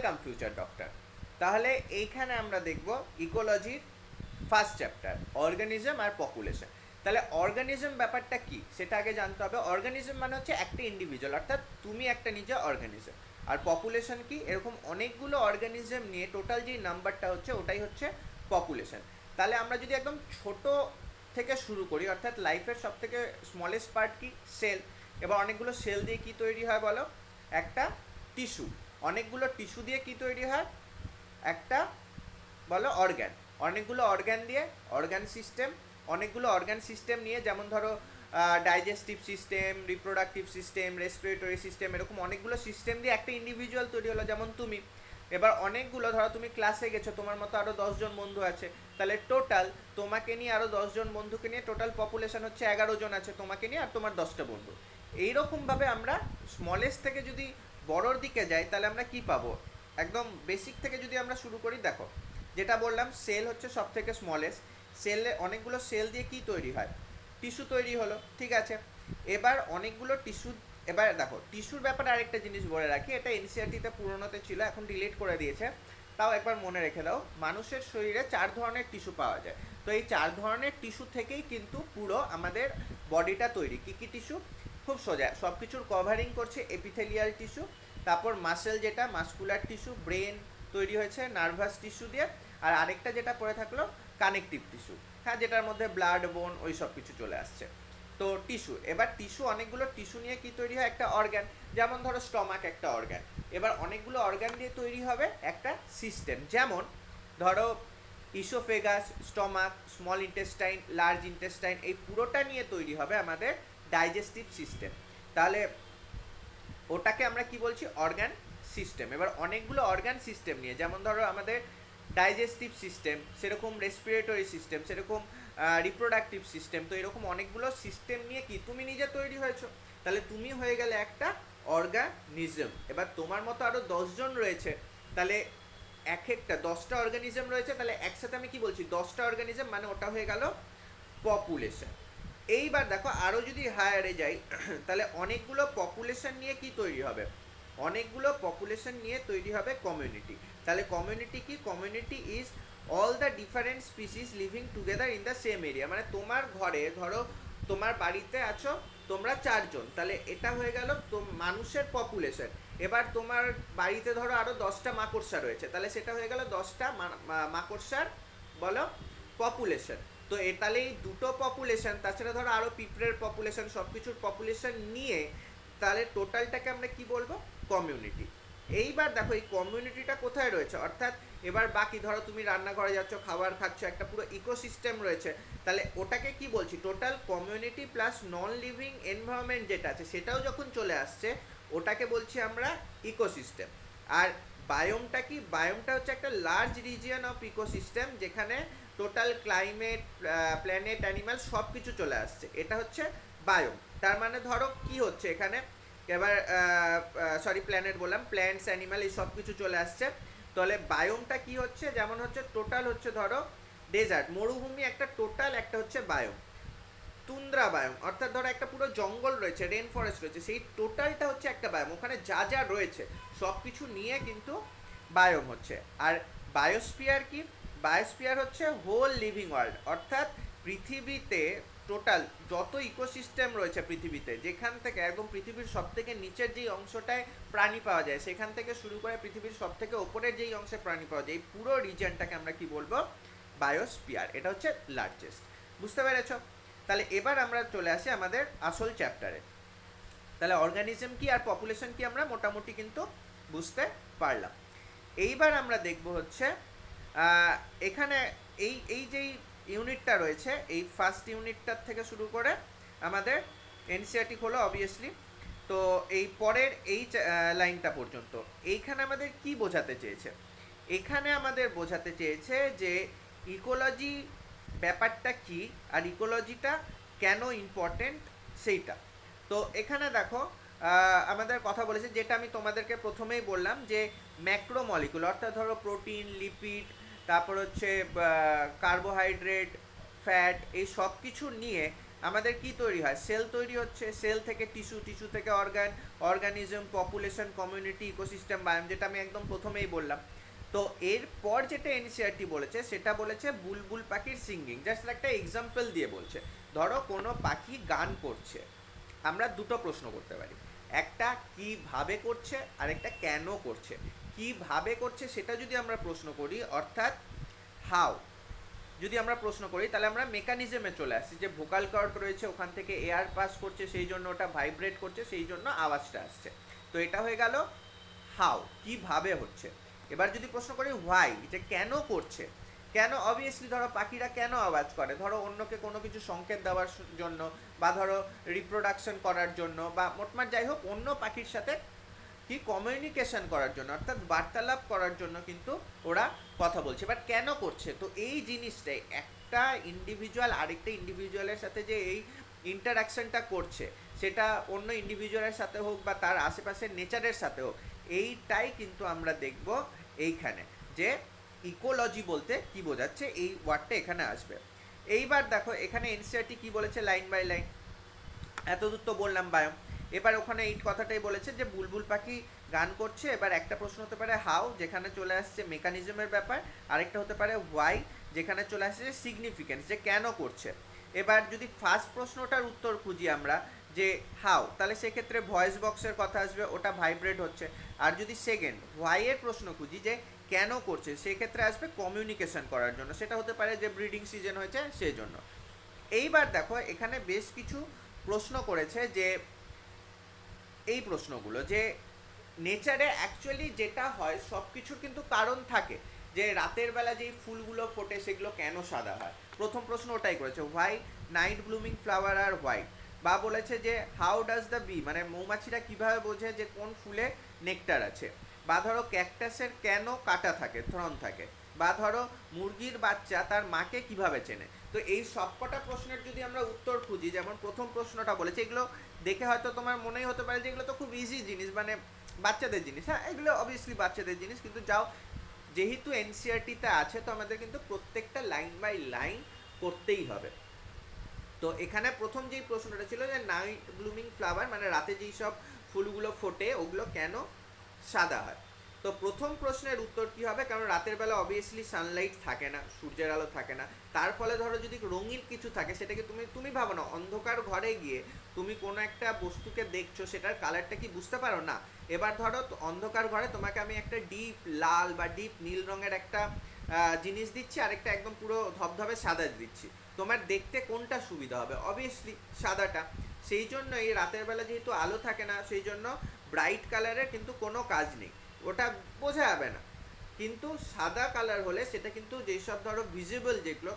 কাম future doctor. তাহলে এইখানে আমরা দেখব ইকোলজির ফার্স্ট চ্যাপ্টার, অর্গানিজম আর পপুলেশন। তাহলে অর্গানিজম ব্যাপারটা কি সেটা আগে জানতে হবে। অর্গানিজম মানে হচ্ছে একটা ইন্ডিভিজুয়াল, অর্থাৎ তুমি একটা নিজে অর্গানিজম। আর পপুলেশন কি, এরকম অনেকগুলো অর্গানিজম নিয়ে টোটাল যে নাম্বারটা হচ্ছে ওটাই হচ্ছে পপুলেশন। তাহলে আমরা যদি একদম ছোট থেকে শুরু করি, অর্থাৎ লাইফের সব থেকে স্মলেস্ট পার্ট কি, সেল। এবার অনেকগুলো সেল দিয়ে কি তৈরি হয় বলো, একটা টিস্যু। অনেকগুলো টিস্যু দিয়ে কি তৈরি হয়, একটা বলো অর্গ্যান। অনেকগুলো অর্গ্যান দিয়ে অর্গ্যান সিস্টেম। অনেকগুলো অর্গ্যান সিস্টেম নিয়ে, যেমন ধরো digestive system, reproductive system, respiratory system, এরকম অনেকগুলো সিস্টেম দিয়ে একটা ইন্ডিভিজুয়াল তৈরি হলো, যেমন তুমি। এবার অনেকগুলো, ধরো তুমি ক্লাসে গেছো, তোমার মতো আরও 10জন বন্ধু আছে, তাহলে টোটাল তোমাকে নিয়ে আরও 10জন বন্ধুকে নিয়ে টোটাল পপুলেশন হচ্ছে 11জন আছে তোমাকে নিয়ে, আর তোমার 10টা বন্ধু। এইরকমভাবে আমরা স্মলেস্ট থেকে যদি বড়োর দিকে যাই, তাহলে আমরা কি পাবো, একদম বেসিক থেকে যদি আমরা শুরু করি, দেখো যেটা বললাম, সেল হচ্ছে সব থেকে স্মলেস্ট। সেলে অনেকগুলো সেল দিয়ে কি তৈরি হয়, টিস্যু তৈরি হলো, ঠিক আছে। এবার অনেকগুলো টিস্যু, এবার দেখো টিস্যুর ব্যাপারে আরেকটা জিনিস বলে রাখি, এটা এনসিআরটিতে পুরোনোতে ছিল, এখন ডিলিট করে দিয়েছে, তাও একবার মনে রেখে দাও। মানুষের শরীরে 4 ধরনের টিস্যু পাওয়া যায়। তো এই 4 ধরনের টিস্যু থেকেই কিন্তু পুরো আমাদের বডিটা তৈরি। কী কী টিস্যু, খুব সোজা, সব কিছুর কভারিং করছে এপিথেলিয়াল টিস্যু। তারপর মাসেল, যেটা মাসকুলার টিস্যু, ব্রেন তৈরি হয়েছে নার্ভাস টিস্যু দিয়ে। আর আরেকটা যেটা পড়ে থাকলো কানেকটিভ টিস্যু, হ্যাঁ, যেটার মধ্যে ব্লাড, বোন, ওই সব কিছু চলে আসছে। তো টিস্যু, এবার টিস্যু, অনেকগুলো টিস্যু নিয়ে কি তৈরি হয়, একটা অর্গ্যান। যেমন ধরো স্টমাক একটা অর্গ্যান। এবার অনেকগুলো অর্গ্যান দিয়ে তৈরি হবে একটা সিস্টেম, যেমন ধরো oesophagus, stomach, small intestine, large intestine, এই পুরোটা নিয়ে তৈরি হবে আমাদের ডাইজেস্টিভ সিস্টেম। তাহলে ওটাকে আমরা কি বলছি, অর্গান সিস্টেম। এবার অনেকগুলো অর্গান সিস্টেম নিয়ে, যেমন ধরো আমাদের ডাইজেস্টিভ সিস্টেম, সেরকম রেসপিরেটরি সিস্টেম, সেরকম রিপ্রোডাক্টিভ সিস্টেম, তো এরকম অনেকগুলো সিস্টেম নিয়ে কি তুমি নিজে তৈরি হয়েছো। তাহলে তুমি হয়ে গেলে একটা অর্গানিজম। এবার তোমার মতো আরও 10জন রয়েছে, তাহলে এক একটা 10টা অর্গানিজম রয়েছে, তাহলে একসাথে আমি কি বলছি, 10টা অর্গানিজম, মানে ওটা হয়ে গেল পপুলেশন। এইবার দেখো আরও যদি হায়ারে যাই, তাহলে অনেকগুলো পপুলেশন নিয়ে কি তৈরি হবে, অনেকগুলো পপুলেশন নিয়ে তৈরি হবে কমিউনিটি। তাহলে কমিউনিটি কি, community is all the different species living together in the same area. মানে তোমার ঘরে, ধরো তোমার বাড়িতে আছো তোমরা 4জন, তাহলে এটা হয়ে গেল তো মানুষের পপুলেশন। এবার তোমার বাড়িতে ধরো আরও 10টা মাকড়সা রয়েছে, তাহলে সেটা হয়ে গেল 10টা মাকড়সার বলো পপুলেশন। তো তাহলে এই দুটো পপুলেশন, তাছাড়া ধরো আরও পিঁপড়ের পপুলেশন, সব কিছুর পপুলেশন নিয়ে তাহলে টোটালটাকে আমরা কি বলবো, কমিউনিটি। এইবার দেখো এই কমিউনিটিটা কোথায় রয়েছে, অর্থাৎ এবার বাকি ধরো তুমি রান্নাঘরে যাচ্ছ, খাবার খাচ্ছ, একটা পুরো ইকোসিস্টেম রয়েছে, তাহলে ওটাকে কি বলছি, total community plus non living environment যেটা আছে সেটাও যখন চলে আসছে, ওটাকে বলছি আমরা ইকোসিস্টেম। আর বায়োমটা কি, বায়োমটা হচ্ছে একটা লার্জ রিজিয়ন অফ ইকোসিস্টেম, যেখানে টোটাল ক্লাইমেট, প্ল্যানেট, অ্যানিমাল সব কিছু চলে আসছে, এটা হচ্ছে বায়োম। তার মানে ধরো কি হচ্ছে এখানে, এবার সরি প্ল্যানেট বললাম, প্ল্যান্টস, অ্যানিমাল, এই সব কিছু চলে আসছে। তাহলে বায়োমটা কি হচ্ছে, যেমন হচ্ছে টোটাল হচ্ছে ধরো ডেজার্ট, মরুভূমি একটা টোটাল একটা হচ্ছে বায়োম। তুন্দ্রা বায়োম, অর্থাৎ ধরো একটা পুরো জঙ্গল রয়েছে, রেন ফরেস্ট রয়েছে, সেই টোটালটা হচ্ছে একটা বায়োম, ওখানে যা যা রয়েছে সব কিছু নিয়ে কিন্তু বায়োম হচ্ছে। আর বায়োস্ফিয়ার কি, বায়োস্ফিয়ার হচ্ছে হোল লিভিং ওয়ার্ল্ড, অর্থাৎ পৃথিবীতে টোটাল যত ইকোসিস্টেম রয়েছে পৃথিবীতে, যেখান থেকে একদম পৃথিবীর সব থেকে নিচের যেই অংশটায় প্রাণী পাওয়া যায়, সেখান থেকে শুরু করে পৃথিবীর সব থেকে ওপরের যেই অংশে প্রাণী পাওয়া যায়, এই পুরো রিজিয়নটাকে আমরা কি বলবো, বায়োস্ফিয়ার। এটা হচ্ছে লার্জেস্ট। বুঝতে পেরেছ? তাহলে এবার আমরা চলে আসি আমাদের আসল চ্যাপ্টারে। তাহলে অর্গানিজম কি আর পপুলেশন কি আমরা মোটামুটি কিন্তু বুঝতে পারলাম। এইবার আমরা দেখব হচ্ছে এখানে এই এই যেই ইউনিটটা রয়েছে, এই ফার্স্ট ইউনিটটার থেকে শুরু করে আমাদের এনসিআরটি হলো অবভিয়াসলি। তো এই পরের এই লাইনটা পর্যন্ত এইখানে আমাদের কি বোঝাতে চেয়েছে, এখানে আমাদের বোঝাতে চেয়েছে যে ইকোলজি ব্যাপারটা কি আর ইকোলজিটা কেন ইম্পর্টেন্ট সেইটা। তো এখানে দেখো আমাদের কথা বলেছে, যেটা আমি তোমাদেরকে প্রথমেই বললাম, যে ম্যাক্রো মলিকুল, অর্থাৎ ধরো প্রোটিন, লিপিড, তারপর হচ্ছে কার্বোহাইড্রেট, ফ্যাট, এই সব কিছু নিয়ে আমাদের কি তৈরি হয়, সেল তৈরি হচ্ছে, সেল থেকে টিস্যু, টিস্যু থেকে organ, organism, population, community, ecosystem, biome, যেটা আমি একদম প্রথমেই বললাম। তো এরপর যেটা এনসিআরটি বলেছে সেটা বলেছে বুলবুল পাখির সিঙ্গিং। জাস্ট একটা এক্সাম্পল দিয়ে বলছে, ধরো কোনো পাখি গান করছে, আমরা দুটো প্রশ্ন করতে পারি, একটা কিভাবে করছে আর একটা কেন করছে। কিভাবে করছে সেটা যদি আমরা প্রশ্ন করি, অর্থাৎ হাউ যদি আমরা প্রশ্ন করি, তাহলে আমরা মেকানিজমে চলে আসছি, যে ভোকাল কর্ড রয়েছে, ওখান থেকে এয়ার পাস করছে, সেই জন্য ওটা ভাইব্রেট করছে, সেই জন্য আওয়াজটা আসছে। তো এটা হয়ে গেল হাউ, কিভাবে হচ্ছে। এবার যদি প্রশ্ন করি হোয়াই, যে কেন করছে, কেন, অবভিয়াসলি ধরো পাখিরা কেন আওয়াজ করে, ধরো অন্যকে কোনো কিছু সংকেত দেওয়ার জন্য, বা ধরো রিপ্রোডাকশন করার জন্য, বা মোটমাট যাই হোক অন্য পাখির সাথে কি কমিউনিকেশন করার জন্য, অর্থাৎ বার্তালাপ করার জন্য কিন্তু ওরা কথা বলছে। বাট কেন করছে, তো এই জিনিসটাই একটা ইন্ডিভিজুয়াল আরেকটা ইন্ডিভিজুয়ালের সাথে যে এই ইন্টারাকশনটা করছে, সেটা অন্য ইন্ডিভিজুয়ালের সাথে হোক বা তার আশেপাশের নেচারের সাথে হোক, এইটাই কিন্তু আমরা দেখব এইখানে, যে ইকোলজি বলতে কি বোঝাচ্ছে, এই ওয়ার্ডটা এখানে আসবে। এইবার দেখো এখানে এনসিআরটি কি বলেছে লাইন বাই লাইন, এতদূর তো বললাম বায়োম। এবার ওখানে এই কথাটাই বলেছে যে বুলবুল পাখি গান করছে। এবার একটা প্রশ্ন হতে পারে হাউ, যেখানে চলে আসছে মেকানিজমের ব্যাপার, আরেকটা হতে পারে হোয়াই, যেখানে চলে আসছে সিগনিফিকেন্স, যে কেন করছে। এবার যদি ফার্স্ট প্রশ্নটার উত্তর খুঁজি আমরা, যে হাউ, তাহলে সেক্ষেত্রে ভয়েস বক্সের কথা আসবে, ওটা ভাইব্রেট হচ্ছে। আর যদি সেকেন্ড হোয়াই এর প্রশ্ন খুঁজি, যে কেন করছে, সেক্ষেত্রে আসবে কমিউনিকেশন করার জন্য, সেটা হতে পারে যে ব্রিডিং সিজন হয়েছে সেই জন্য। এইবার দেখো এখানে বেশ কিছু প্রশ্ন করেছে, যে এই প্রশ্নগুলো, যে নেচারে অ্যাকচুয়ালি যেটা হয় সব কিছুর কিন্তু কারণ থাকে, যে রাতের বেলা যেই ফুলগুলো ফোটে সেগুলো কেন সাদা হয়, প্রথম প্রশ্ন ওটাই করেছে, why night blooming flower are white. বা বলেছে যে হাউ ডাজ দ্য বি, মানে মৌমাছিরা কিভাবে বোঝে যে কোন ফুলে নেকটার আছে। বা ধরো ক্যাকটাসের কেন কাটা থাকে, থ্রন থাকে। বা ধরো মুরগির বাচ্চা তার মাকে কিভাবে চেনে। তো এই সবকটা প্রশ্নের যদি আমরা উত্তর খুঁজি, যেমন প্রথম প্রশ্নটা বলেছে, এগুলো দেখে হয়তো তোমার মনেই হতে পারে যে এগুলো তো খুব ইজি জিনিস, মানে বাচ্চাদের জিনিস। হ্যাঁ, এগুলো অবভিয়াসলি বাচ্চাদের জিনিস, কিন্তু যাও যেহেতু এনসিআরটিতে আছে, তো আমাদের কিন্তু প্রত্যেকটা লাইন বাই লাইন করতেই হবে। তো এখানে প্রথম যেই প্রশ্নটা ছিল, যে নাইট ব্লুমিং ফ্লাওয়ার, মানে রাতে যেই সব ফুলগুলো ফোটে ওগুলো কেন সাদা হয়। তো প্রথম প্রশ্নের উত্তর কী হবে, কারণ রাতের বেলা অবভিয়াসলি সানলাইট থাকে না, সূর্যের আলো থাকে না, তার ফলে ধরো যদি রঙিন কিছু থাকে, সেটাকে তুমি তুমি ভাবো না, অন্ধকার ঘরে গিয়ে তুমি কোনো একটা বস্তুকে দেখছো, সেটার কালারটা কি বুঝতে পারো না। এবার ধরো অন্ধকার ঘরে তোমাকে আমি একটা ডিপ লাল বা ডিপ নীল রঙের একটা জিনিস দিচ্ছি, আর একটা একদম পুরো ধবধবে সাদা দিচ্ছি, তোমার দেখতে কোনটা সুবিধা হবে, অবভিয়াসলি সাদাটা। সেই জন্য এই রাতের বেলা যেহেতু আলো থাকে না, সেই জন্য ব্রাইট কালারের কিন্তু কোনো কাজ নেই, ওটা বোঝা যাবে না। কিন্তু সাদা কালার হলে সেটা কিন্তু যেসব ধরো ভিজিবল যেগুলো,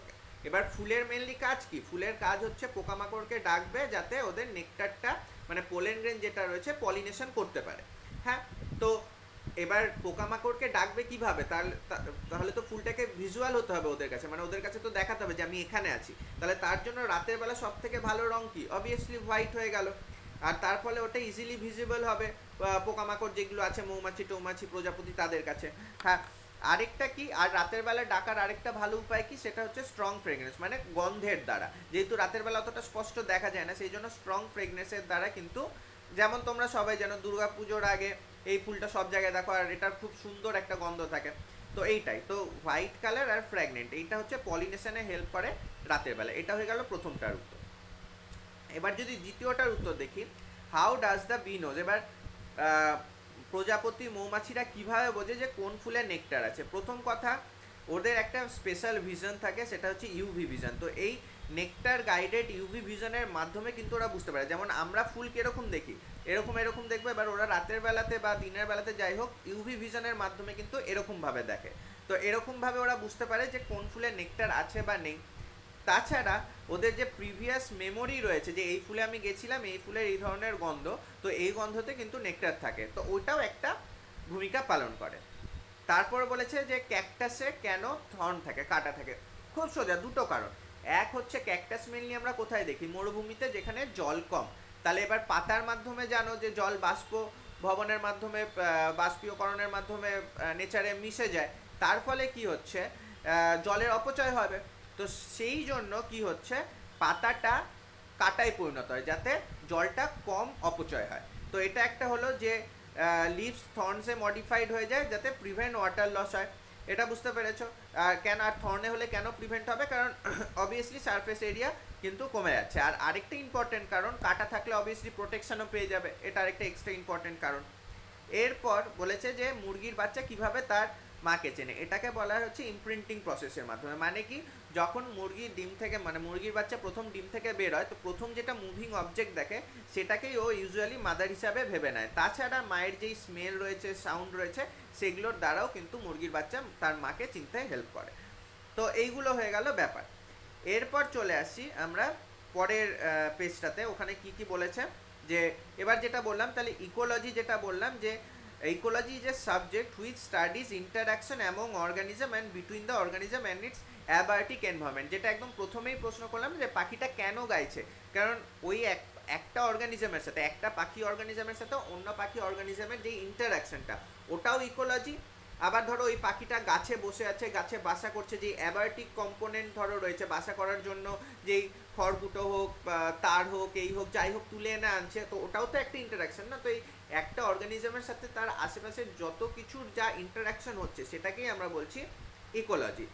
এবার ফুলের মেনলি কাজ কি, ফুলের কাজ হচ্ছে পোকামাকড়কে ডাকবে যাতে ওদের নেকটারটা, মানে পোলেন গ্রেন যেটা রয়েছে, পলিনেশন করতে পারে। হ্যাঁ, তো এবার পোকামাকড়কে ডাকবে কিভাবে, তাহলে তো ফুলটাকে ভিজুয়াল হতে হবে ওদের কাছে, মানে ওদের কাছে তো দেখাতে হবে যে আমি এখানে আছি। তাহলে তার জন্য রাতের বেলা সব থেকে ভালো রং কি, অবভিয়াসলি হোয়াইট হয়ে গেল। আর তার ফলে ওটা ইজিলি ভিজিবল হবে পোকামাকড় যেগুলো আছে, মৌমাছি টৌমাছি প্রজাপতি, তাদের কাছে। হ্যাঁ, আরেকটা কি, আর রাতের বেলা ডাকার আরেকটা ভালো উপায় কি, সেটা হচ্ছে স্ট্রং ফ্রেগনেন্স, মানে গন্ধের দ্বারা। যেহেতু রাতের বেলা অতটা স্পষ্ট দেখা যায় না, সেই জন্য স্ট্রং ফ্রেগনেন্সের দ্বারা কিন্তু, যেমন তোমরা সবাই জানো দুর্গা পুজোর আগে এই ফুলটা সব জায়গায় দেখো, আর এটার খুব সুন্দর একটা গন্ধ থাকে। তো এইটাই তো হোয়াইট কালার আর ফ্র্যাগনেন্ট, এইটা হচ্ছে পলিনেশনে হেল্প করে রাতের বেলা। এটা হয়ে গেল প্রথমটার উত্তর। এবার যদি দ্বিতীয়টার উত্তর দেখি, how does the bee knows, এবার প্রজাপতি মৌমাছিরা কিভাবে বোঝে যে কোন ফুলে নেকটার আছে। প্রথম কথা, ওদের একটা স্পেশাল ভিশন থাকে, সেটা হচ্ছে ইউভি ভিশন। তো এই নেকটার গাইডেড ইউভি ভিশনের মাধ্যমে কিন্তু ওরা বুঝতে পারে, যেমন আমরা ফুল কীরকম দেখি, এরকম এরকম দেখবো, এবার ওরা রাতের বেলাতে বা দিনের বেলাতে যাই হোক, ইউভি ভিশনের মাধ্যমে কিন্তু এরকমভাবে দেখে। তো এরকমভাবে ওরা বুঝতে পারে যে কোন ফুলে নেকটার আছে বা নেই। তাছাড়া ওদের যে প্রিভিয়াস মেমোরি রয়েছে, যে এই ফুলে আমি গেছিলাম, এই ফুলের এই ধরনের গন্ধ, তো এই গন্ধতে কিন্তু নেকটার থাকে, তো ওইটাও একটা ভূমিকা পালন করে। তারপর বলেছে যে ক্যাকটাসে কেন থর্ন থাকে, কাটা থাকে। খুব সোজা, দুটো কারণ। এক হচ্ছে ক্যাকটাস মেনলি আমরা কোথায় দেখি, মরুভূমিতে, যেখানে জল কম। তাহলে এবার পাতার মাধ্যমে জানো যে জল বাষ্প ভবনের মাধ্যমে, বাষ্পীয়করণের মাধ্যমে নেচারে মিশে যায়, তার ফলে কি হচ্ছে, জলের অপচয় হবে। তো সেই জন্য কি হচ্ছে, পাতাটা কাটায় পরিণত হয়, যাতে জলটা কম অপচয় হয়। তো এটা একটা হলো যে লিভস থর্নসে মডিফাইড হয়ে যায় যাতে প্রিভেন্ট ওয়াটার লস হয়, এটা বুঝতে পেরেছো। আর কেন, আর থর্নে হলে কেন প্রিভেন্ট হবে, কারণ অবভিয়াসলি সারফেস এরিয়া কিন্তু কমে যাচ্ছে। আর আরেকটা ইম্পর্টেন্ট কারণ, কাটা থাকলে অবভিয়াসলি প্রোটেকশনও পেয়ে যাবে, এটা আরেকটা এক্সট্রা ইম্পর্টেন্ট কারণ। এরপর বলেছে যে মুরগির বাচ্চা কিভাবে তার মাকে চেনে, এটাকে বলা হচ্ছে ইমপ্রিন্টিং প্রসেসের মাধ্যমে। মানে কি, যখন মুরগির ডিম থেকে, মানে মুরগির বাচ্চা প্রথম ডিম থেকে বের হয়, তো প্রথম যেটা মুভিং অবজেক্ট দেখে সেটাকেই ও ইউজুয়ালি মাদার হিসাবে ভেবে নেয়। তাছাড়া মায়ের যেই স্মেল রয়েছে, সাউন্ড রয়েছে, সেগুলোর দ্বারাও কিন্তু মুরগির বাচ্চা তার মাকে চিনতে হেল্প করে। তো এইগুলো হয়ে গেল ব্যাপার। এরপর চলে আসি আমরা পরের পেজটাতে, ওখানে কি কি বলেছে। যে এবার যেটা বললাম, তাহলে ইকোলজি যেটা বললাম, যে ecology is a subject which studies interaction among organism and between the organism and it's abiotic environment, যেটা একদম প্রথমেই প্রশ্ন করলাম যে পাখিটা কেন গাইছে, কারণ ওই একটা অর্গানিজমের সাথে, একটা পাখি অর্গানিজমের সাথে অন্য পাখি অর্গানিজমের যে ইন্টারাকশনটা, ওটাও ইকোলজি। আবার ধরো ওই পাখিটা গাছে বসে আছে, গাছে বাসা করছে, যে অ্যাবায়োটিক কম্পোনেন্ট ধরো রয়েছে বাসা করার জন্য, যেই খড়কুটো হোক, তার হোক, এই হোক, যাই হোক তুলে এনে আনছে, তো ওটাও তো একটা ইন্টারাকশন না। তো এই একটা অর্গানিজমের সাথে তার আশেপাশের যত কিছুর যা ইন্টারাকশন হচ্ছে, সেটাকেই আমরা বলছি ইকোলজি।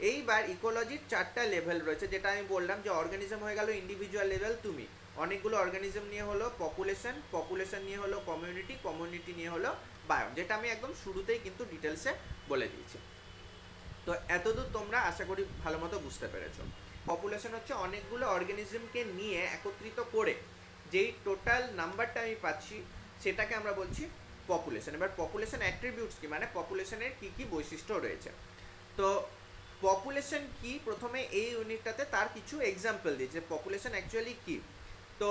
এইবার ইকোলজির 4টা লেভেল রয়েছে, যেটা আমি বললাম যে অর্গানিজম হয়ে গেল ইন্ডিভিজুয়াল লেভেল, তুমি অনেকগুলো অর্গানিজম নিয়ে হলো পপুলেশন, পপুলেশন নিয়ে হলো কমিউনিটি, কমিউনিটি নিয়ে হলো বায়োম, যেটা আমি একদম শুরুতেই কিন্তু ডিটেলসে বলে দিয়েছি। তো এতদূর তোমরা আশা করি ভালো মতো বুঝতে পেরেছো। পপুলেশন হচ্ছে অনেকগুলো অর্গানিজমকে নিয়ে একত্রিত করে যেই টোটাল নাম্বারটা আমি পাচ্ছি, সেটাকে আমরা বলছি পপুলেশন। এবার পপুলেশন অ্যাট্রিবিউটস কি, মানে পপুলেশনের কি কি বৈশিষ্ট্য রয়েছে। তো পপুলেশন কি, প্রথমে এই ইউনিটটাতে তার কিছু এক্সাম্পল দিয়েছে পপুলেশন অ্যাকচুয়ালি কি। তো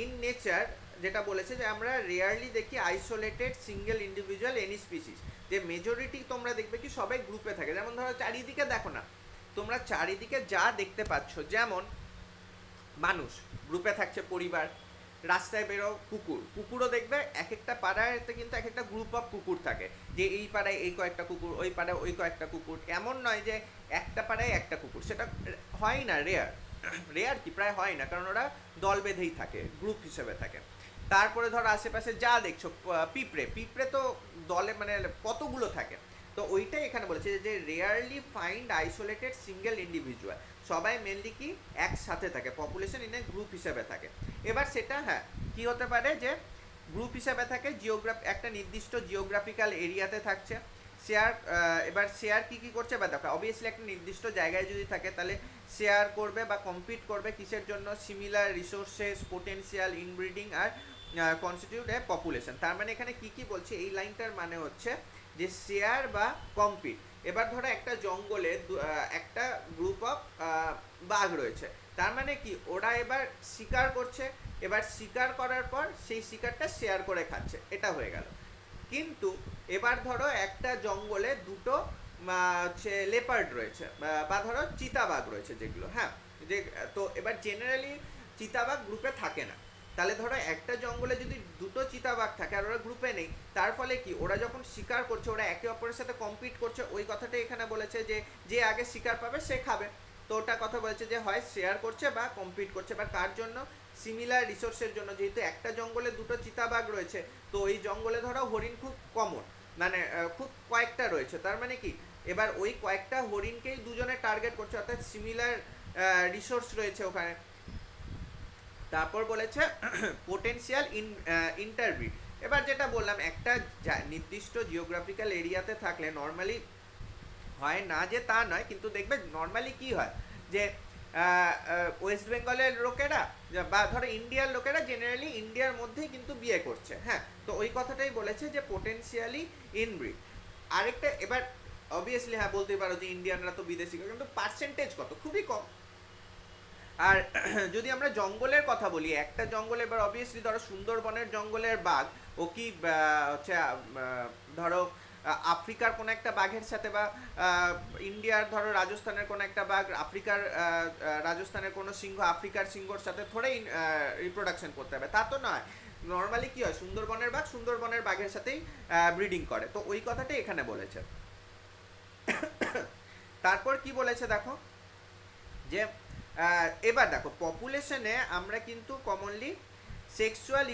ইন নেচার যেটা বলেছে যে আমরা রেয়ারলি দেখি isolated single individual any species, যে মেজরিটি তোমরা দেখবে কি সবাই গ্রুপে থাকে। যেমন ধরো চারিদিকে দেখো না, তোমরা চারিদিকে যা দেখতে পাচ্ছ, যেমন মানুষ গ্রুপে থাকছে, পরিবার, রাস্তায় বেরো কুকুর, কুকুরও দেখবে এক একটা পাড়াতে কিন্তু এক একটা গ্রুপ অফ কুকুর থাকে, যে এই পাড়ায় এই কয়েকটা কুকুর, ওই পাড়ায় ওই কয়েকটা কুকুর, এমন নয় যে একটা পাড়ায় একটা কুকুর, সেটা হয় না, রেয়ার। রেয়ার কি, প্রায় হয় না, কারণ ওরা দল বেঁধেই থাকে, গ্রুপ হিসেবে থাকে। তারপরে ধরো আশেপাশে যা দেখছো, পিঁপড়ে, পিঁপড়ে তো দলে মানে কতগুলো থাকে। তো ওইটাই এখানে বলেছে যে rarely find isolated single individual, সবাই মেনলি কি একসাথে থাকে, পপুলেশন ইন এ গ্রুপ হিসেবে থাকে। এবার সেটা হ্যাঁ কি হতে পারে, যে গ্রুপ হিসেবে থাকে, একটা নির্দিষ্ট জিওগ্রাফিক্যাল এরিয়াতে থাকছে। শেয়ার, এবার শেয়ার কি কি করছে বা দেখো, অবভিয়াসলি একটা নির্দিষ্ট জায়গায় যদি থাকে, তাহলে শেয়ার করবে বা কম্পিট করবে কিসের জন্য, সিমিলার রিসোর্সেস, পোটেনশিয়াল, ইনব্রিডিং আর কনস্টিটিউট এ পপুলেশন। তার মানে এখানে কি কি বলছে, এই লাইনটার মানে হচ্ছে যে শেয়ার বা কম্পিট। এবার ধরো একটা জঙ্গলে একটা গ্রুপ অফ বাঘ রয়েছে, তার মানে কি ওরা এবার শিকার করছে, এবার শিকার করার পর সেই শিকারটা শেয়ার করে খাচ্ছে, এটা হয়ে গেল। কিন্তু এবার ধরো একটা জঙ্গলে দুটো হচ্ছে লেপার্ড রয়েছে, বা ধরো চিতাবাঘ রয়েছে যেগুলো, হ্যাঁ, যে তো এবার জেনারেলি চিতাবাঘ গ্রুপে থাকে না। তাহলে ধরো একটা জঙ্গলে যদি দুটো চিতাবাঘ থাকে আর ওরা গ্রুপে নেই, তার ফলে কি ওরা যখন শিকার করছে, ওরা একে অপরের সাথে কম্পিট করছে। ওই কথাটাই এখানে বলেছে যে যে আগে শিকার পাবে সে খাবে। তো ওটা কথা বলেছে যে হয় শেয়ার করছে বা কম্পিট করছে, বা কার জন্য, সিমিলার রিসোর্সের জন্য। যেহেতু একটা জঙ্গলে দুটো চিতাবাঘ রয়েছে, তো ওই জঙ্গলে ধরো হরিণ খুব কমন, মানে খুব কয়েকটা রয়েছে, তার মানে কি এবার ওই কয়েকটা হরিণকেই দুজনে টার্গেট করছে, অর্থাৎ সিমিলার রিসোর্স রয়েছে ওখানে। তারপর বলেছে পোটেনশিয়াল ইন্টারব্রিড। এবার যেটা বললাম, একটা নির্দিষ্ট জিওগ্রাফিক্যাল এরিয়াতে থাকলে নর্মালি হয় না যে তা নয়, কিন্তু দেখবে নর্মালি কি হয়, যে ওয়েস্ট বেঙ্গলের লোকেরা বা ধরো ইন্ডিয়ার লোকেরা জেনারেলি ইন্ডিয়ার মধ্যেই কিন্তু বিয়ে করছে, হ্যাঁ। তো ওই কথাটাই বলেছে যে পোটেনশিয়ালি ইনব্রিড। আরেকটা, এবার অবভিয়াসলি হ্যাঁ বলতে পারো যে ইন্ডিয়ানরা তো বিদেশি, কিন্তু পার্সেন্টেজ কত, খুবই কম। আর যদি আমরা জঙ্গলের কথা বলি, একটা জঙ্গলে, এবার অবভিয়াসলি ধরো সুন্দরবনের জঙ্গলের বাঘ ও কি হচ্ছে ধরো আফ্রিকার কোনো একটা বাঘের সাথে, বা ইন্ডিয়ার ধরো রাজস্থানের কোনো একটা বাঘ আফ্রিকার রাজস্থানের কোনো সিংহ আফ্রিকার সিংহর সাথে থোড়াই রিপ্রোডাকশন করতে হবে, তা তো নয়। নর্মালি কি হয়, সুন্দরবনের বাঘ সুন্দরবনের বাঘের সাথেই ব্রিডিং করে। তো ওই কথাটাই এখানে বলেছে। তারপর কি বলেছে দেখো, যে এবার দেখো পপুলেশনে আমরা কিন্তু কমনলি সেক্সুয়াল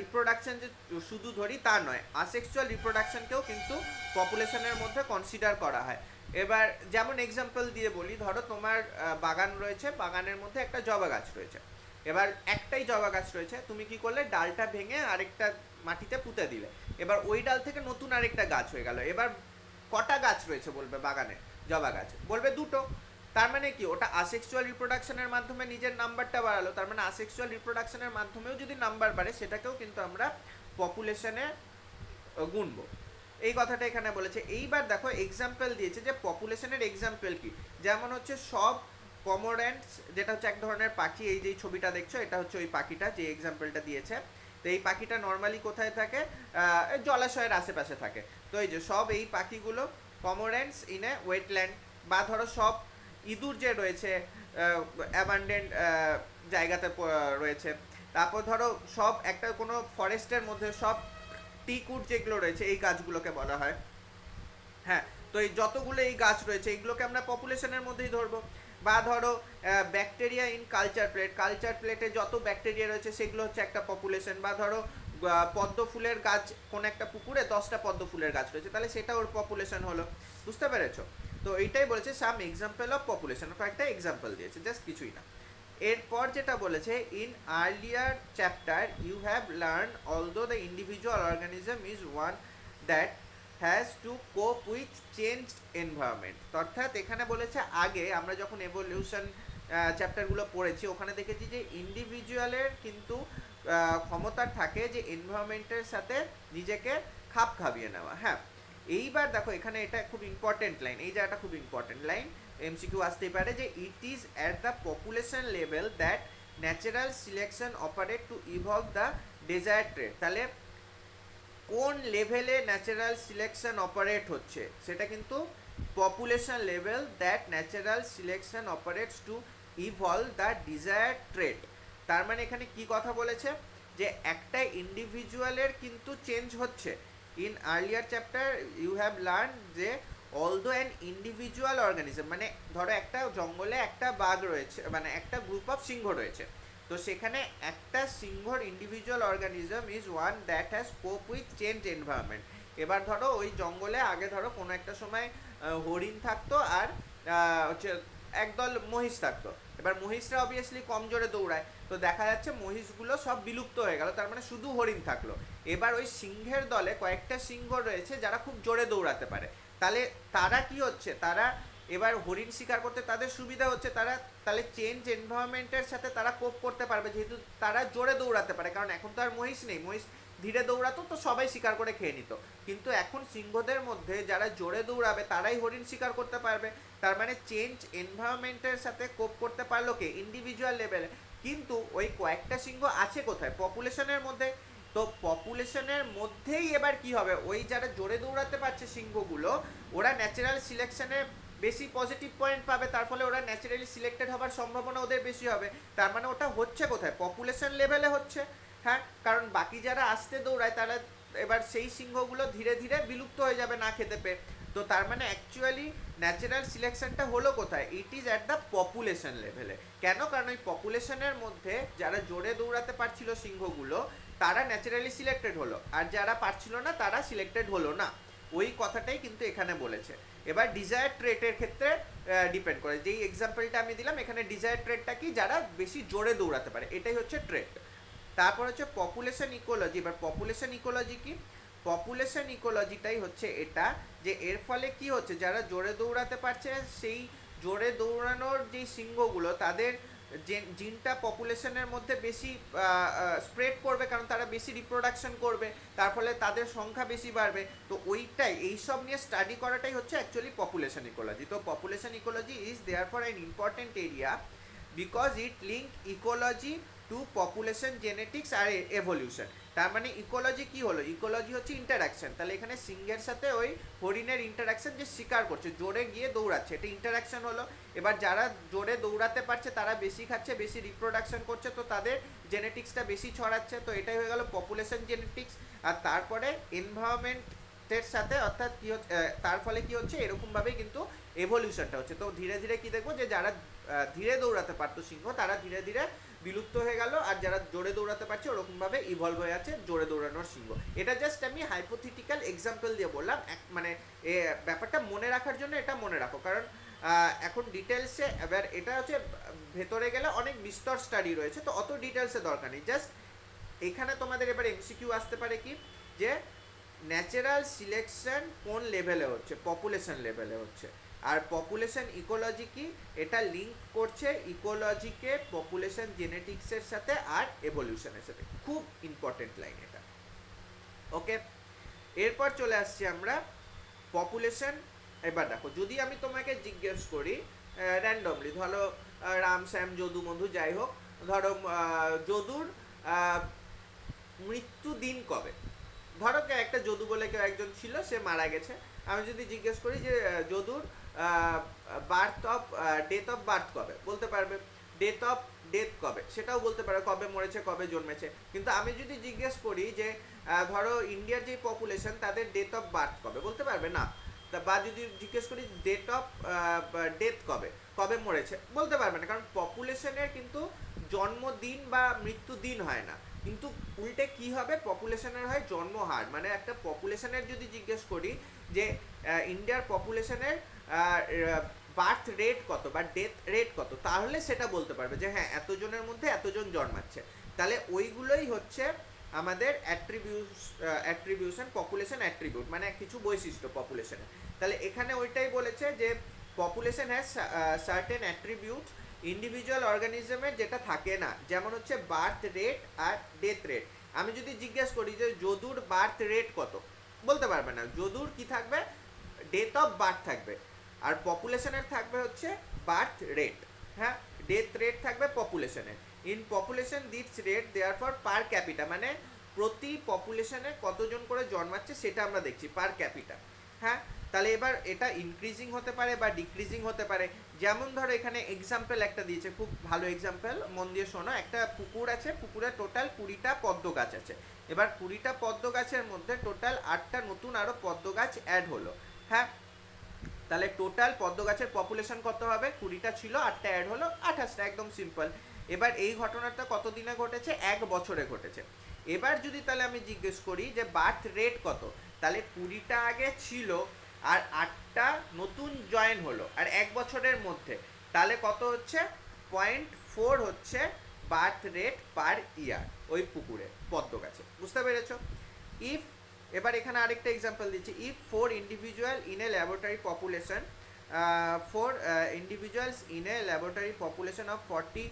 রিপ্রোডাকশন যে শুধু ধরি তা নয়, আসেক্সুয়াল রিপ্রোডাকশনকেও কিন্তু পপুলেশনের মধ্যে কনসিডার করা হয়। এবার যেমন এক্সাম্পল দিয়ে বলি, ধরো তোমার বাগান রয়েছে, বাগানের মধ্যে একটা জবা গাছ রয়েছে। এবার একটাই জবা গাছ রয়েছে, তুমি কি করলে ডালটা ভেঙে আরেকটা মাটিতে পুঁতে দিলে, এবার ওই ডাল থেকে নতুন আরেকটা গাছ হয়ে গেল। এবার কটা গাছ রয়েছে বলবে বাগানে, জবা গাছ বলবে দুটো। তার মানে কি, ওটা আসেক্সুয়াল রিপ্রোডাকশনের মাধ্যমে নিজের নাম্বারটা বাড়ালো। তার মানে আসেক্সুয়াল রিপ্রোডাকশনের মাধ্যমেও যদি নাম্বার বাড়ে, সেটাকেও কিন্তু আমরা পপুলেশনে গুনবো। এই কথাটা এখানে বলেছে। এইবার দেখো এক্সাম্পল দিয়েছে যে পপুলেশনের এক্সাম্পল কি, যেমন হচ্ছে সব কমোরেন্টস, যেটা হচ্ছে এক ধরনের পাখি। এই যে ছবিটা দেখছো, এটা হচ্ছে ওই পাখিটা যে এক্সাম্পলটা দিয়েছে। তো এই পাখিটা নর্মালি কোথায় থাকে, জলাশয়ের আশেপাশে থাকে। তো এই যে সব এই পাখিগুলো কমোরেন্টস ইন এ ওয়েটল্যান্ড। বা ধরো সব ইঁদুর যে রয়েছে অ্যাবান্ডেন্ট জায়গাতে রয়েছে। তারপর ধরো সব একটা কোনো ফরেস্টের মধ্যে সব টিকুট যেগুলো রয়েছে, এই গাছগুলোকে বলা হয়। হ্যাঁ, তো এই যতগুলো এই গাছ রয়েছে এইগুলোকে আমরা পপুলেশনের মধ্যেই ধরবো। বা ধরো bacteria in culture plate, culture প্লেটে যত ব্যাকটেরিয়া রয়েছে সেগুলো হচ্ছে একটা পপুলেশন। বা ধরো পদ্ম ফুলের গাছ, কোন একটা পুকুরে 10টা পদ্ম ফুলের গাছ রয়েছে, তাহলে সেটা ওর পপুলেশন হলো। বুঝতে পেরেছো? তো এইটাই বলেছে সাম এক্সাম্পল অফ পপুলেশন, কয়েকটা এক্সাম্পল দিয়েছে, জাস্ট কিছুই না। এরপর যেটা বলেছে, in earlier chapter you have learn although the individual organism is one that has to cope with change environment. অর্থাৎ এখানে বলেছে আগে আমরা যখন এভলিউশন চ্যাপ্টারগুলো পড়েছি, ওখানে দেখেছি যে ইন্ডিভিজুয়ালের কিন্তু ক্ষমতা থাকে যে এনভায়রনমেন্টের সাথে নিজেকে খাপ খাইয়ে নেওয়া। হ্যাঁ, এইবার দেখো এখানে এটা খুব ইম্পর্টেন্ট লাইন, এই জায়গাটা খুব ইম্পর্টেন্ট লাইন, এমসিকিউ আসতেই পারে, যে it is at the population level that natural selection operate to evolve the desired trait. তাহলে কোন লেভেলে ন্যাচারাল সিলেকশন অপারেট হচ্ছে, সেটা কিন্তু population level that natural selection operates to evolve the desired trait. তার মানে এখানে কি কথা বলেছে, যে একটা ইন্ডিভিজুয়ালের কিন্তু চেঞ্জ হচ্ছে। In earlier chapter you have learn যে অলদো অ্যান ইন্ডিভিজুয়াল অর্গানিজম, মানে ধরো একটা জঙ্গলে একটা বাঘ রয়েছে, মানে একটা গ্রুপ অফ সিংহ রয়েছে, তো সেখানে একটা সিংহর individual organism is one that has cope with change environment. এবার ধরো ওই জঙ্গলে আগে ধরো কোনো একটা সময় হরিণ থাকতো আর হচ্ছে একদল মহিষ থাকতো। এবার মহিষরা অবভিয়াসলি কম জোরে দৌড়ায়, তো দেখা যাচ্ছে মহিষগুলো সব বিলুপ্ত হয়ে গেল, তার মানে শুধু হরিণ থাকলো। এবার ওই সিংহের দলে কয়েকটা সিংহ রয়েছে যারা খুব জোরে দৌড়াতে পারে, তাহলে তারা কি হচ্ছে, তারা এবার হরিণ শিকার করতে তাদের সুবিধা হচ্ছে, তারা তাহলে চেঞ্জ এনভায়রনমেন্টের সাথে তারা কোপ করতে পারবে, যেহেতু তারা জোরে দৌড়াতে পারে। কারণ এখন তো আর মহিষ নেই, মহিষ ধীরে দৌড়াতো তো সবাই শিকার করে খেয়ে নিত, কিন্তু এখন সিংহদের মধ্যে যারা জোরে দৌড়াবে তারাই হরিণ শিকার করতে পারবে। তার মানে চেঞ্জ এনভায়রনমেন্টের সাথে কোপ করতে পারলো কে, ইন্ডিভিজুয়াল লেভেলে। কিন্তু ওই কয়েকটা সিংহ আছে কোথায়, পপুলেশনের মধ্যে। তো পপুলেশনের মধ্যেই এবার কি হবে, ওই যারা জোরে দৌড়াতে পারছে সিংহগুলো, ওরা ন্যাচারাল সিলেকশনে বেশি পজিটিভ পয়েন্ট পাবে, তার ফলে ওরা ন্যাচারালি সিলেক্টেড হওয়ার সম্ভাবনা ওদের বেশি হবে। তার মানে ওটা হচ্ছে কোথায়, পপুলেশন লেভেলে হচ্ছে। হ্যাঁ, কারণ বাকি যারা আসতে দৌড়ায় তারা এবার সেই সিংহগুলো ধীরে ধীরে বিলুপ্ত হয়ে যাবে না খেতে পেয়ে। তো তার মানে অ্যাকচুয়ালি ন্যাচারাল সিলেকশনটা হলো কোথায়, ইট ইজ অ্যাট দ্য পপুলেশন লেভেলে। কেন, কারণ ওই পপুলেশনের মধ্যে যারা জোরে দৌড়াতে পারছিল সিংহগুলো, তারা ন্যাচারালি সিলেক্টেড হলো, আর যারা পারছিল না তারা সিলেক্টেড হলো না। ওই কথাটাই কিন্তু এখানে বলেছে। এবার ডিজায়ার ট্রেটের ক্ষেত্রে ডিপেন্ড করে, যেই এক্সাম্পলটা আমি দিলাম এখানে ডিজায়ার ট্রেটটা কি, যারা বেশি জোরে দৌড়াতে পারে, এটাই হচ্ছে ট্রেট। তারপর হচ্ছে পপুলেশন ইকোলজি। এবার পপুলেশন ইকোলজি কি, পপুলেশন ইকোলজিটাই হচ্ছে এটা, যে এর ফলে কি হচ্ছে, যারা জোরে দৌড়াতে পারছে সেই জোরে দৌড়ানোর যে সিংহগুলো, তাদের জিনটা পপুলেশনের মধ্যে বেশি স্প্রেড করবে, কারণ তারা বেশি রিপ্রোডাকশন করবে, তার ফলে তাদের সংখ্যা বেশি বাড়বে। তো ওইটাই, এইসব নিয়ে স্টাডি করাটাই হচ্ছে অ্যাকচুয়ালি পপুলেশন ইকোলজি। তো population ecology is therefore an important area because it link ecology to population genetics আর এভলিউশন। তার মানে ইকোলজি কি হলো, ইকোলজি হচ্ছে ইন্টারাকশন। তাহলে এখানে সিংহের সাথে ওই হরিণের ইন্টারাকশন, যে শিকার করছে জোরে গিয়ে দৌড়াচ্ছে, এটা ইন্টারাকশন হলো। এবার যারা জোরে দৌড়াতে পারছে তারা বেশি খাচ্ছে, বেশি রিপ্রোডাকশন করছে, তো তাদের জেনেটিক্সটা বেশি ছড়াচ্ছে, তো এটাই হয়ে গেল পপুলেশন জেনেটিক্স। আর তারপরে এনভায়রনমেন্ট রেটের সাথে, অর্থাৎ কি তার ফলে কি হচ্ছে, এরকমভাবেই কিন্তু এভলিউশনটা হচ্ছে। তো ধীরে ধীরে কি দেখবো, যে যারা ধীরে দৌড়াতে পারতো সিংহ, তারা ধীরে ধীরে বিলুপ্ত হয়ে গেল, আর যারা জোরে দৌড়াতে পারছে ওরকমভাবে ইভলভ হয়ে আছে জোরে দৌড়ানোর সিংহ। এটা জাস্ট আমি হাইপোথেটিক্যাল এক্সাম্পল দিয়ে বললাম, মানে ব্যাপারটা মনে রাখার জন্য এটা মনে রাখো, কারণ এখন ডিটেলসে এবার এটা হচ্ছে ভেতরে গেলে অনেক বিস্তর স্টাডি রয়েছে, তো অত ডিটেলসে দরকার নেই। জাস্ট এখানে তোমাদের এবার এমসিকিউ আসতে পারে কি, যে ন্যাচারাল সিলেকশন কোন লেভেলে হচ্ছে, পপুলেশন লেভেলে হচ্ছে, আর পপুলেশন ইকোলজি কি, এটা লিঙ্ক করছে ইকোলজিকে পপুলেশন জেনেটিক্সের সাথে আর এভলিউশনের সাথে। খুব ইম্পর্টেন্ট লাইন এটা। ওকে, এরপর চলে আসছি আমরা পপুলেশন। এবার দেখো, যদি আমি তোমাকে জিজ্ঞেস করি র্যান্ডমলি, ধরো রাম শ্যাম যদু মধু যাই হোক, ধরো যদুর মৃত্যু দিন কবে, ধরো একটা যদু বলে কেউ একজন ছিল, সে মারা গেছে। আমি যদি জিজ্ঞেস করি যে যদুর ডেথ অফ বার্থ কবে, বলতে পারবে। ডেথ অফ ডেথ কবে, সেটাও বলতে পারবে, কবে মরেছে কবে জন্মেছে। কিন্তু আমি যদি জিজ্ঞেস করি যে ধরো ইন্ডিয়ার যে পপুলেশন, তাদের ডেথ অফ বার্থ কবে, বলতে পারবে না। বা যদি জিজ্ঞেস করি ডেট অফ ডেথ কবে, কবে মরেছে, বলতে পারবে না, কারণ পপুলেশনের কিন্তু জন্মদিন বা মৃত্যু দিন হয় না, কিন্তু উল্টে কি হবে, পপুলেশনের হয় জন্মহার। মানে একটা পপুলেশনের যদি জিজ্ঞেস করি যে ইন্ডিয়ার পপুলেশনের বার্থ রেট কত বা ডেথ রেট কত, তাহলে সেটা বলতে পারবে যে হ্যাঁ এতজনের মধ্যে এতজন জন্মাচ্ছে। তাহলে ওইগুলোই হচ্ছে আমাদের অ্যাট্রিবিউশন, পপুলেশন অ্যাট্রিবিউট, মানে কিছু বৈশিষ্ট্য পপুলেশনের। তাহলে এখানে ওইটাই বলেছে যে population has certain attribute individual অর্গানিজমের যেটা থাকে না, যেমন হচ্ছে বার্থ রেট আর ডেথ রেট। আমি যদি জিজ্ঞেস করি যে যদুর বার্থ রেট কত, বলতে পারবে না। যদুর কি থাকবে, ডেট অফ বার্থ থাকবে, আর পপুলেশনের থাকবে হচ্ছে বার্থ রেট। হ্যাঁ, ডেথ রেট থাকবে পপুলেশনের। In population this rate there for per capita, মানে প্রতি পপুলেশনে কতজন করে জন্মাচ্ছে সেটা আমরা দেখছি পার ক্যাপিটা। হ্যাঁ, তাহলে এবার এটা ইনক্রিজিং হতে পারে বা ডিক্রিজিং হতে পারে। যেমন ধরো এখানে এক্সাম্পল একটা দিয়েছে, খুব ভালো এক্সাম্পল, মন দিয়ে শোনো। একটা পুকুর আছে, পুকুরে টোটাল 20টা পদ্ম গাছ আছে। এবার 20টা পদ্ম গাছের মধ্যে টোটাল 8টা নতুন আরও পদ্ম গাছ অ্যাড হলো। হ্যাঁ, তাহলে টোটাল পদ্ম গাছের পপুলেশন কত হবে, 20টা ছিল, 8টা অ্যাড হলো 28টা, একদম সিম্পল। এবার এই ঘটনাটা কত দিনে ঘটেছে, 1 বছরে ঘটেছে। এবার যদি তাহলে আমি জিজ্ঞেস করি যে বার্থ রেট কত, তাহলে 20টা আগে ছিল আর 8টা নতুন জয়েন হলো আর 1 বছরের মধ্যে, তাহলে কত হচ্ছে, 0.4 হচ্ছে বার্থ রেট পার ইয়ার ওই পুকুরে পদ্ম গাছে। বুঝতে পেরেছ? ইফ, এবার এখানে আরেকটা এক্সাম্পল দিচ্ছি, if 4 individual in a laboratory population, 4 individuals in a laboratory population of 40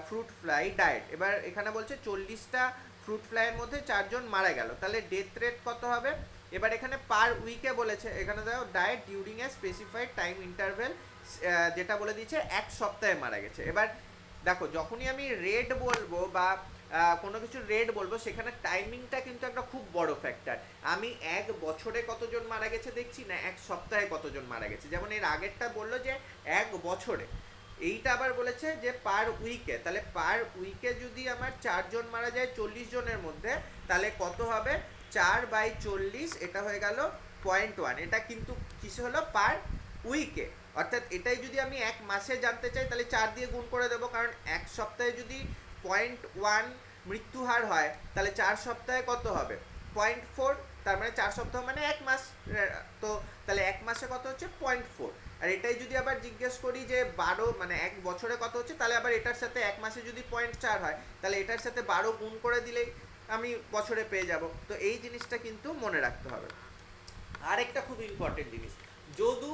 fruit fly diet. এবার এখানে বলছে 40টা ফ্রুট ফ্লাইয়ের মধ্যে 4 জন মারা গেল, তাহলে ডেথ রেট কত হবে। এবার এখানে পার উইকে বলেছে, এখানে দেখো diet during a specified time interval, যেটা বলে দিয়েছে 1 সপ্তাহে মারা গেছে। এবার দেখো, যখনই আমি রেট বলবো বা কোনো কিছু রেট বলবো, সেখানে টাইমিংটা কিন্তু একটা খুব বড় ফ্যাক্টর। আমি 1 বছরে কতজন মারা গেছে দেখছি না 1 সপ্তাহে কতজন মারা গেছে। যেমন এর আগেরটা বললো যে 1 বছরে, এইটা আবার বলেছে যে পার উইকে। তাহলে পার উইকে যদি আমার 4 জন মারা যায় 40 জনের মধ্যে, তাহলে কত হবে, 4/40, এটা হয়ে গেল 0.1। এটা কিন্তু কিসে হলো, পার উইকে। অর্থাৎ এটাই যদি আমি 1 মাসে জানতে চাই, তাহলে 4 দিয়ে গুণ করে দেবো, কারণ 1 সপ্তাহে যদি 0.1 মৃত্যু হার হয়, তাহলে 4 সপ্তাহে কত হবে, 0.4। তার মানে 4 সপ্তাহ মানে 1 মাস, তো তাহলে 1 মাসে কত হচ্ছে, 0.4। আর এটাই যদি আবার জিজ্ঞেস করি যে 12 মানে 1 বছরে কত হচ্ছে, তাহলে আবার এটার সাথে 1 মাসে যদি 0.4 হয়, তাহলে এটার সাথে 12 গুণ করে দিলেই আমি বছরে পেয়ে যাব। তো এই জিনিসটা কিন্তু মনে রাখতে হবে। আরেকটা খুব ইম্পর্টেন্ট জিনিস, যদু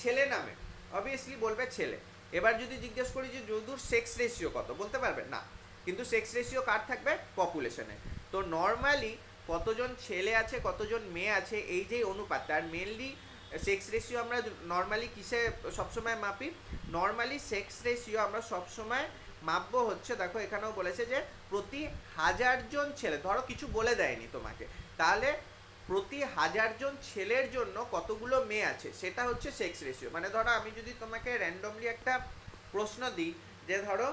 ছেলে নামে, অবভিয়াসলি বলবে ছেলে। এবার যদি জিজ্ঞেস করি যে যদুর সেক্স রেশিও কত, বলতে পারবে না, কিন্তু সেক্স রেশিও কার থাকবে, পপুলেশনে। তো নর্মালি কতজন ছেলে আছে কতজন মেয়ে আছে, এই যে অনুপাতটা, আর মেনলি সেক্স রেশিও আমরা নর্মালি কিসে সবসময় মাপি, নর্মালি সেক্স রেশিও আমরা সবসময় মাপবো হচ্ছে, দেখো এখানেও বলেছে যে প্রতি 1000 জন ছেলে, ধরো কিছু বলে দেয়নি তোমাকে, তাহলে প্রতি 1000 জন ছেলের জন্য কতগুলো মেয়ে আছে, সেটা হচ্ছে সেক্স রেশিও। মানে ধরো আমি যদি তোমাকে র্যান্ডমলি একটা প্রশ্ন দিই যে ধরো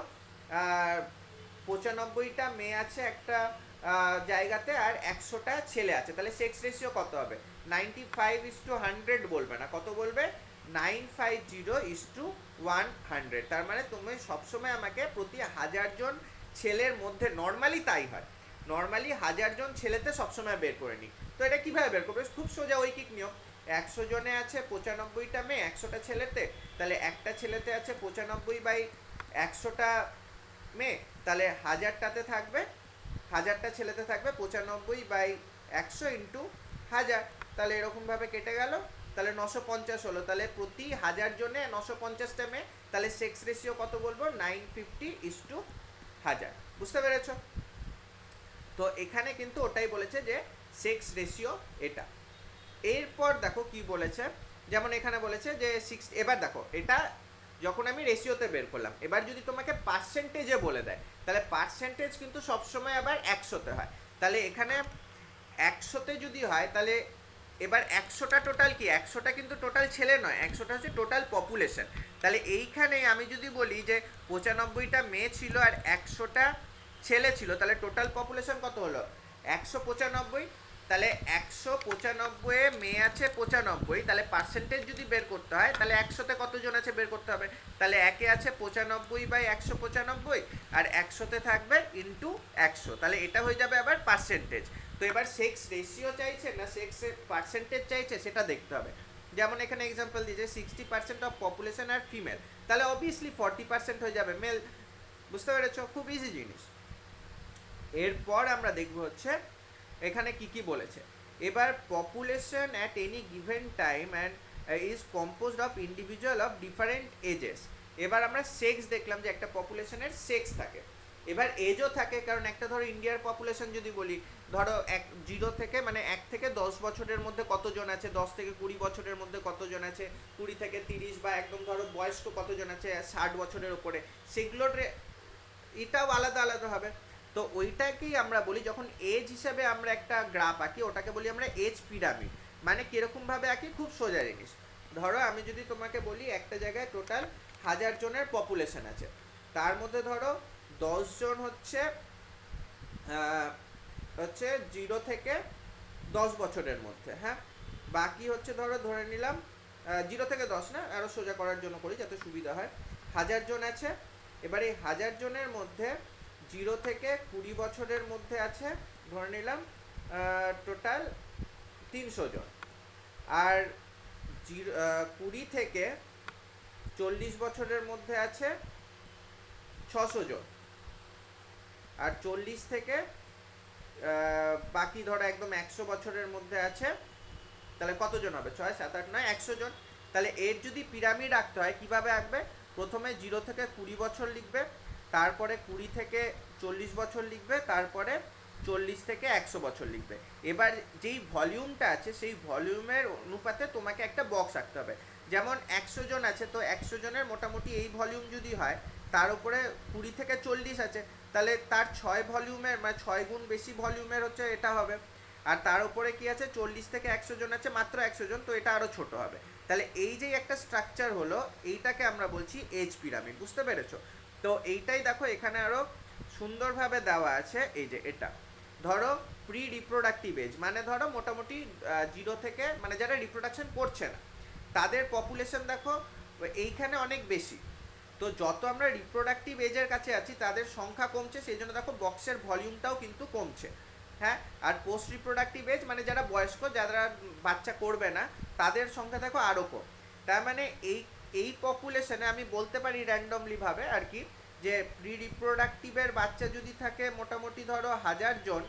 95টা মেয়ে আছে একটা জায়গাতে আর 100টা ছেলে আছে, তাহলে সেক্স রেশিও কত হবে, 95:100 বলবে না, কত বলবে 950:100। তার মানে তুমি সবসময় আমাকে প্রতি 1000 জন ছেলের মধ্যে, নর্মালি তাই হয়, নর্মালি 1000 জন ছেলেতে সবসময় বের করে নিই। তো এটা কিভাবে বের করবে? খুব সোজা ঐকিক নিয়ম। 100 জনে আছে 95টা মেয়ে 100টা ছেলেতে, তাহলে একটা ছেলেতে আছে 95/100টা মেয়ে, তাহলে 1000টাতে থাকবে, 1000টা ছেলেতে থাকবে 95/100 ইন্টু 1000, তাহলে এরকমভাবে কেটে গেল, তাহলে 950 হলো। তাহলে প্রতি 1000 জনে 950টা মেয়ে, তাহলে সেক্স রেশিও কত বলবো 950:1000। বুঝতে পেরেছ? তো এখানে কিন্তু ওটাই বলেছে যে সেক্স রেশিও এটা। এরপর দেখো কি বলেছে, যেমন এখানে বলেছে যে 60, এবার দেখো এটা যখন আমি রেশিওতে বের করলাম, এবার যদি তোমাকে পার্সেন্টেজে বলে দেয়, তাহলে পার্সেন্টেজ কিন্তু সবসময় আবার 100তে হয়। তাহলে এখানে 100তে যদি হয়, তাহলে এবার 100টা টোটাল কি, 100টা কিন্তু টোটাল ছেলে নয়, 100টা হচ্ছে টোটাল পপুলেশন। তাহলে এইখানে আমি যদি বলি যে 95টা মেয়ে ছিল আর 100টা ছেলে ছিল, তাহলে টোটাল পপুলেশন কত হলো 195। তাহলে 195 মেয়ে আছে 95, তাহলে পার্সেন্টেজ যদি বের করতে হয়, তাহলে 100তে কতজন আছে বের করতে হবে, তাহলে একে আছে 95/195, আর 100তে থাকবে ইন্টু 100, তাহলে এটা হয়ে যাবে আবার পার্সেন্টেজ। তো এবার সেক্স রেশিও চাইছে না সেক্স পার্সেন্টেজ চাইছে সেটা দেখতে হবে। যেমন এখানে এক্সাম্পল দিয়েছে 60% অফ পপুলেশন আর ফিমেল, তাহলে অবভিয়াসলি 40% হয়ে যাবে মেল। বুঝতে পেরেছ? খুব ইজি জিনিস। এরপর আমরা দেখব হচ্ছে এখানে কি কি বলেছে। এবার population at any given time and is composed of individual of different ages. এবার আমরা সেক্স দেখলাম যে একটা পপুলেশনের সেক্স থাকে, এবার এজও থাকে, কারণ একটা ধরো ইন্ডিয়ার পপুলেশন যদি বলি, ধরো 0 থেকে মানে 1 থেকে 10 বছরের মধ্যে কতজন আছে, 10 থেকে 20 বছরের মধ্যে কতজন আছে, 20 থেকে 30 বা একদম ধরো বয়স্ক কতজন আছে 60 বছরের উপরে, সেগুলোর এটাও আলাদা আলাদা হবে। তো ওইটাকেই আমরা বলি, যখন এজ হিসাবে আমরা একটা গ্রাফ আঁকি, ওটাকে বলি আমরা এজ পিরামিড। মানে কিরকমভাবে আঁকি, খুব সোজা জিনিস। ধরো আমি যদি তোমাকে বলি একটা জায়গায় টোটাল 1000 জনের পপুলেশন আছে, তার মধ্যে ধরো 10 জন হচ্ছে 0 থেকে 10 বছরের মধ্যে, হ্যাঁ, বাকি হচ্ছে ধরো ধরে নিলাম 0 থেকে 10 না, আরও সোজা করার জন্য করি যাতে সুবিধা হয়, 1000 জন আছে। এবার এই 1000 জনের মধ্যে 0 থেকে 20 বছরের মধ্যে আছে ধরে নিলাম টোটাল 300 জন, আর 20 থেকে 40 বছরের মধ্যে আছে 600 জন, আর 40 থেকে বাকি ধরো একদম 100 বছরের মধ্যে আছে, তাহলে কতজন হবে 6 7 8 9 100 জন। তাহলে এর যদি পিরামিড আঁকতে হয় কিভাবে আঁকবে, প্রথমে 0 থেকে 20 বছর লিখবে, তারপরে 20 থেকে 40 বছর লিখবে, তারপরে 40 থেকে 100 বছর লিখবে। এবার যেই ভলিউমটা আছে সেই ভলিউমের অনুপাতে তোমাকে একটা বক্স আঁকতে হবে। যেমন 100 জন আছে, তো 100 জনের মোটামুটি এই ভলিউম যদি হয়, তার উপরে 20 থেকে 40 আছে, তাহলে তার 6 ভলিউমের মানে 6 গুণ বেশি ভলিউমের হচ্ছে এটা হবে। আর তার উপরে কি আছে 40 থেকে 100 জন আছে মাত্র 100 জন, তো এটা আরও ছোট হবে। তাহলে এই যে একটা স্ট্রাকচার হলো, এইটাকে আমরা বলছি এজ পিরামিড। বুঝতে পেরেছো? তো এইটাই দেখো এখানে আরও সুন্দরভাবে দেওয়া আছে। এই যে এটা ধরো প্রি রিপ্রোডাক্টিভ এজ, মানে ধরো মোটামুটি 0 থেকে মানে যারা রিপ্রোডাকশন করছে না তাদের পপুলেশন দেখো এইখানে অনেক বেশি। তো যত আমরা রিপ্রোডাক্টিভ এজের কাছে আছি তাদের সংখ্যা কমছে, সেই জন্য দেখো বক্সের ভলিউমটাও কিন্তু কমছে, হ্যাঁ। আর পোস্ট রিপ্রোডাক্টিভ এজ মানে যারা বয়স্ক, যারা বাচ্চা করবে না, তাদের সংখ্যা দেখো আরও কম। তার মানে এই পপুলেশনে আমি বলতে পারি র্যান্ডমলি ভাবে আর কি, যে প্রি রিপ্রোডাক্টিভের বাচ্চা যদি থাকে মোটামুটি ধরো 1000 জন,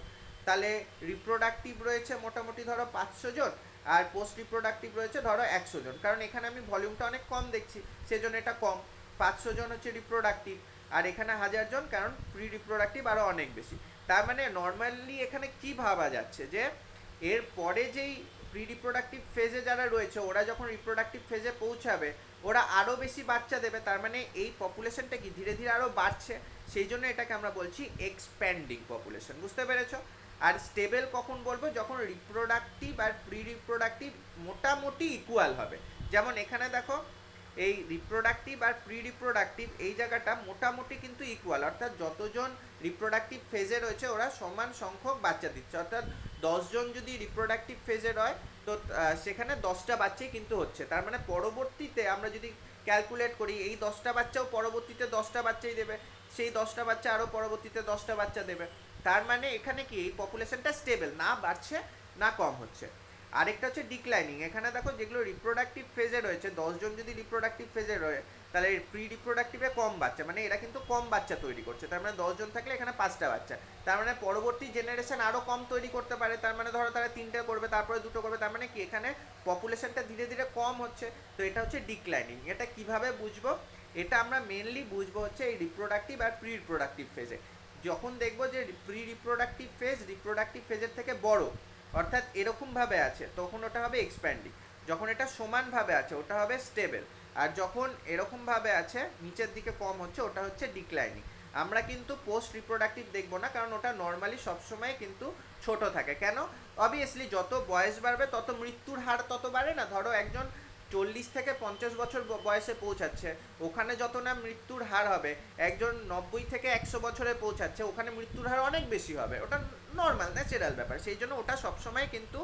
তাহলে রিপ্রোডাক্টিভ রয়েছে মোটামুটি ধরো 500 জন, আর পোস্ট রিপ্রোডাক্টিভ রয়েছে ধরো 100 জন, কারণ এখানে আমি ভলিউমটা অনেক কম দেখছি সেজন্য এটা কম। 500 জন হচ্ছে রিপ্রোডাক্টিভ, আর এখানে 1000 জন, কারণ প্রি রিপ্রোডাক্টিভ আরও অনেক বেশি। তার মানে নর্মালি এখানে কি ভাবা যাচ্ছে যে এর পরে যেই প্রি রিপ্রোডাক্টিভ ফেজে যারা রয়েছে ওরা যখন রিপ্রোডাক্টিভ ফেজে পৌঁছাবে ওরা আরও বেশি বাচ্চা দেবে, তার মানে এই পপুলেশনটা কি ধীরে ধীরে আরও বাড়ছে, সেই জন্য এটাকে আমরা বলছি এক্সপ্যান্ডিং পপুলেশন। বুঝতে পেরেছো? আর স্টেবল কখন বলবো, যখন রিপ্রোডাক্টিভ আর প্রি রিপ্রোডাক্টিভ মোটামুটি ইকুয়াল হবে। যেমন এখানে দেখো এই রিপ্রোডাক্টিভ আর প্রি রিপ্রোডাক্টিভ এই জায়গাটা মোটামুটি কিন্তু ইকুয়াল, অর্থাৎ যতজন রিপ্রোডাক্টিভ ফেজে রয়েছে ওরা সমান সংখ্যক বাচ্চা দিচ্ছে। অর্থাৎ 10 জন যদি রিপ্রোডাক্টিভ ফেজের হয় তো সেখানে 10টা বাচ্চাই কিন্তু হচ্ছে, তার মানে পরবর্তীতে আমরা যদি ক্যালকুলেট করি এই 10টা বাচ্চাও পরবর্তীতে 10টা বাচ্চাই দেবে, সেই 10টা বাচ্চা আরও পরবর্তীতে 10টা বাচ্চা দেবে, তার মানে এখানে কি এই পপুলেশনটা স্টেবল, না বাড়ছে না কম হচ্ছে। আরেকটা হচ্ছে ডিক্লাইনিং, এখানে দেখো যেগুলো রিপ্রোডাক্টিভ ফেজে রয়েছে, 10জন যদি রিপ্রোডাক্টিভ ফেজে রয়ে তাহলে প্রি রিপ্রোডাক্টিভে কম বাচ্চা, মানে এরা কিন্তু কম বাচ্চা তৈরি করছে, তার মানে 10জন থাকলে এখানে 5টা বাচ্চা, তার মানে পরবর্তী জেনারেশন আরও কম তৈরি করতে পারে, তার মানে ধরো তারা 3টে করবে তারপরে 2টো করবে, তার মানে কি এখানে পপুলেশনটা ধীরে ধীরে কম হচ্ছে। তো এটা হচ্ছে ডিক্লাইনিং। এটা কিভাবে বুঝবো? এটা আমরা মেনলি বুঝবো হচ্ছে এই রিপ্রোডাক্টিভ আর প্রি রিপ্রোডাক্টিভ ফেজে। যখন দেখবো যে প্রি রিপ্রোডাক্টিভ ফেজের থেকে বড়, অর্থাৎ এরকমভাবে আছে, তখন ওটা হবে এক্সপ্যান্ডিং। যখন এটা সমানভাবে আছে ওটা হবে স্টেবল, আর যখন এরকমভাবে আছে নিচের দিকে কম হচ্ছে ওটা হচ্ছে ডিক্লাইনিং। আমরা কিন্তু পোস্ট রিপ্রোডাক্টিভ দেখবো না, কারণ ওটা নর্মালি সবসময় কিন্তু ছোট থাকে। কেন? অবভিয়াসলি যত বয়স বাড়বে তত মৃত্যুর হার তত বাড়ে না। ধরো একজন 40 থেকে 50 বছর বয়সে পৌঁছাচ্ছে, ওখানে যত না মৃত্যুর হার হবে, একজন 90 থেকে 100 বছরে পৌঁছাচ্ছে, ওখানে মৃত্যুর হার অনেক বেশি হবে। ওটা নর্মাল ন্যাচারাল ব্যাপার, সেই জন্য ওটা সবসময় কিন্তু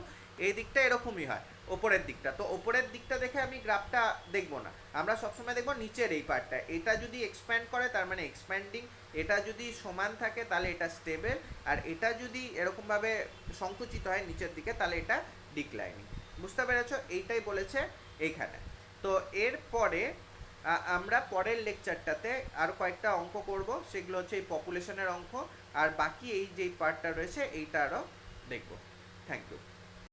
এই দিকটা এরকমই হয়, ওপরের দিকটা। তো ওপরের দিকটা দেখে আমি গ্রাফটা দেখবো না, আমরা সবসময় দেখবো নিচের এই পার্টটা। এটা যদি এক্সপ্যান্ড করে তার মানে এক্সপ্যান্ডিং, এটা যদি সমান থাকে তাহলে এটা স্টেবল, আর এটা যদি এরকমভাবে সংকুচিত হয় নিচের দিকে তাহলে এটা ডিক্লাইনিং। বুঝতে পেরেছো? এইটাই বলেছে এইখানে। তো এরপরে আমরা পরের লেকচারটাতে আরও কয়েকটা অঙ্ক করব, সেগুলো হচ্ছে এই পপুলেশনের অঙ্ক, আর বাকি এই যে পার্টটা রয়েছে এইটা আরও দেখব। Thank you.